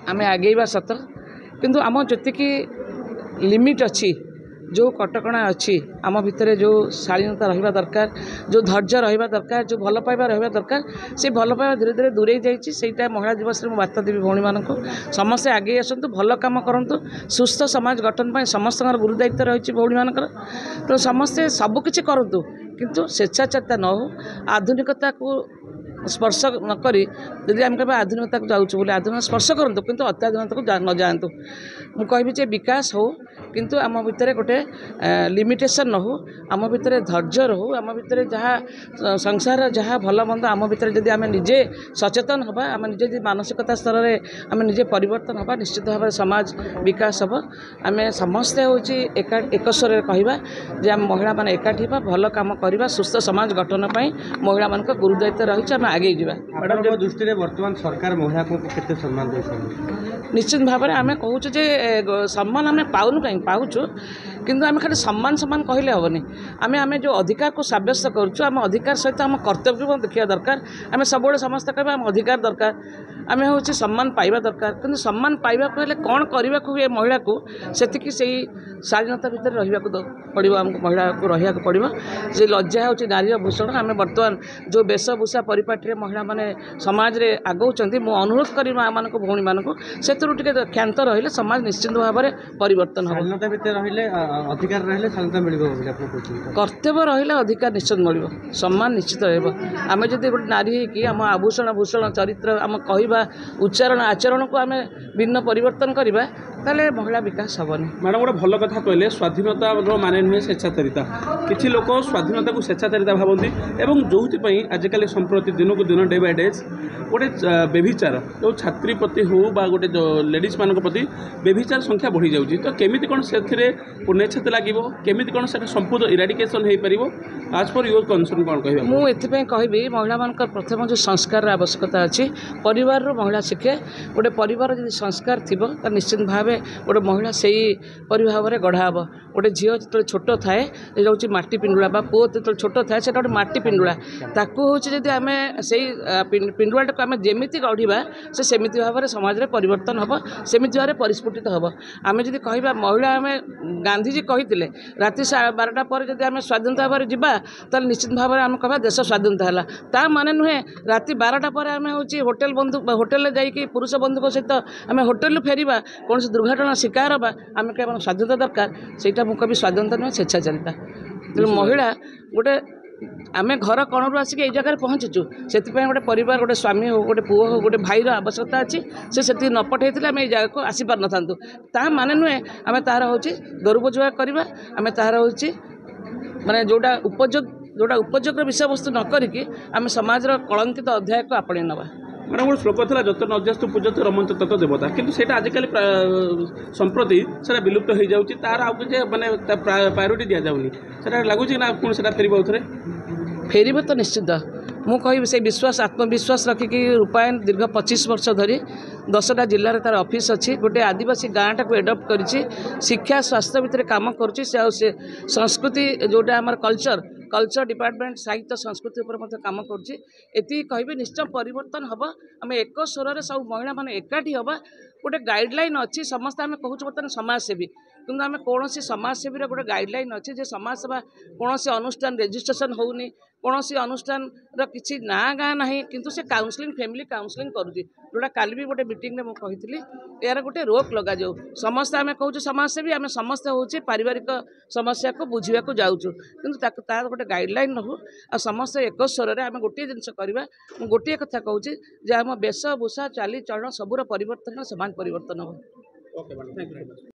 आम आगेवा सत किंतु आम जी लिमिट अच्छी जो कटकणा अच्छी आम भितर जो शालीनता रहा दरकार जो धैर्य रहा दरकार जो भल पाइबा रहा दरकार से भल पाइबा धीरे धीरे दूरे जाइए महिला दिवस में बार्ता देवी भौणी मान समस्ते आगे आसतु भल कम करूँ सुस्थ समाज गठन पर समस्त गुरु दायित्व रही भौणी मानकर तो समस्ते सबकि करूँ किंतु स्वेच्छाचारिता न हो आधुनिकता को स्पर्श नक यदि आम कह आधुनिकता को जाऊँ बोले आधुनिक स्पर्श करूँ किंतु अत्याधुनिकता को न जातु मुझे विकास हो किंतु आम भितर गोटे लिमिटेशन न हो आम भितर धैर्य रहू आम भितर जहाँ संसार जहाँ भल मंद आम भितर जदि आम निजे सचेतन हवा आम निजे मानसिकता स्तर में आम निजे परिवर्तन हवा निश्चित भाव में समाज विकास हम आम समस्ते हूँ एक स्वर कहवा जे आम महिला मैंने एकाठी भल कम करवा सुस्थ समाज गठन पर महिला मान गुरु दायित्व रही आम आगे जावा। मैडम दृष्टि वर्तमान सरकार महिला को केते सम्मान निश्चित भाव में आम कहूँ जे सम्मान आम पाऊनु कहीं पाचु किंतु आम खाली सम्मान सम्मान कहले हेनी आम जो अधिकार को सब्यस्त करुँ आम अधिकार सहित आम कर्तव्य देखा दरकार आम सब समस्त कह आम अधिकार दरकार आम हूँ सम्मान पाइबा दरकार किंतु सम्मान पाइबा हेल्ले कौन करने को हुए महिला को सेतिकी से शालीनता भितर रहा पड़ो आमको महिला को रहा पड़ो से लज्जा हूँ नारी भूषण आम बर्तमान जो वेशभूषा परिपाटी महिला मैंने समाज में आगौंट मु अनुरोध करी माँ मान भौणी मान से क्षांत रही समाज निश्चित भाव में परिवर्तन हम अधिकार कर्तव्य रहा अधिकार निश्चित मिल सम्मान निश्चित रम जब गोटे नारी होगी आम आभूषण भूषण चरित्र आम कहवा उच्चारण आचरण को आम भिन्न परिवर्तन करवा ताले महिला विकास हेनी। मैडम गोटे भल कथा कहले स्वाधीनता माने नुहे स्वेच्छाचारिता किसी लोक स्वाधीनता को स्वेच्छाचारिता भावती एवं जो आजिकल संप्रति दिन को दिन डे बाय डे गोटे बेभिचार जो छात्री प्रति हो गोटे लेडीज मान प्रति बेभिचार संख्या बढ़ी जाऊँगी तो केमी कौन से पुण्यछेद लगे केमी कौन से संपूर्ण इराडिकेशन हो पार आज पर योर कनसर्न कौन कह मुझे कहबी महिला मान प्रथम जो संस्कार आवश्यकता अच्छी परिवार महिला शिखे गोटे परिवार जब संस्कार थी तो निश्चित भाव गोटे महिला से भाव में गढ़ा हम गोटे झील जो छोट थाए रोचे मटी पिंडुला पुओ जो छोट थाए से गोटे मटी पिंडुला ताकू हूँ जब आम से पिंडुला को आम जमी गढ़ा से सेमती भाव में समाज में परिवर्तन हम सेमती भाव में परिस्फुटित हम आम जब कह महिला आम गांधीजी कहते राति 12टा पर जब आम स्वाधीनता भाव में जावा तो निश्चित भाव में आम कह देश स्वाधीनता है ता माने नुहे राति 12टा पर आम हूँ होटेल बंधु होटेल जाकि पुरुष बंधुक सहित आम होटेल फेरिबा कौन से दुर्घटना शिकार हाँ आम कह स्वाधीनता दरकार से मुझे स्वाधीनता नुहे स्वेच्छाचारिता तेणु महिला गोटे आम घर कणरू आसिक ये जगह पहुँचीचु से गोटे परिवार गोटे स्वामी हो गोटे पुओ हो गोटे भाईर आवश्यकता अच्छी से न पठे आम ये जगह को आसी पार न था माने नुहे आम तार हूँ दुरुपयोग करवा आम तार हूँ माने जोटा उपयोग विषय वस्तु न करिकी आम समाज कलंकित अध्याय को आपणे नवा। मैडम गोटे श्लोक था जत नजस्तु पूजत रमंत तत देवता किंतु सेटा आजिकल संप्रति से विलुप्त हो जाऊँगी तार आउ कि माने प्रायोरिटी दि जाऊनी से लगुच ना पुणी से फेर फेर तो निश्चित मु कह से विश्वास आत्मविश्वास रखिकी रूपायन दीर्घ 25 वर्ष धरी 10टा जिले में तार ऑफिस अच्छी गोटे आदिवासी गाँटा को एडप्ट कर शिक्षा स्वास्थ्य भितर काम कर संस्कृति जोटा आम कल्चर डिपार्टमेंट साहित्य संस्कृति उपर काम करती कह निश्चय परिवर्तन हम आम एक स्वर सब महिला मैंने एकाठी हवा गोटे गाइडलाइन अच्छी समस्त आम कहूँ बर्तमान समाजसेवी किंतु आम कौन समाजसेवी गोटे गाइडलाइन अच्छी जे समाजसेवा कौन अनुष्ठान रेजिस्ट्रेशन होनी कौन अनुष्ठान किसी ना गाँ ना किंतु से काउंसलिंग फैमिली काउंसलिंग करुँची जोटा काली भी गोटे मीटिंग में मुझे यार गोटे रोक लग जाऊ समस्ते आम कहूँ समाजसेवी आम समस्ते हूँ पारिवारिक समस्या को बुझा जाऊँ किंतु तार गोटे गाइडलाइन रहू आ समस्त एक स्वर आम गोटे जिनस करवा गोटे कथा कहूँ जे आम वेशभूषा चाली चलन सबूर परिवर्तन समाज परिवर्तन हो।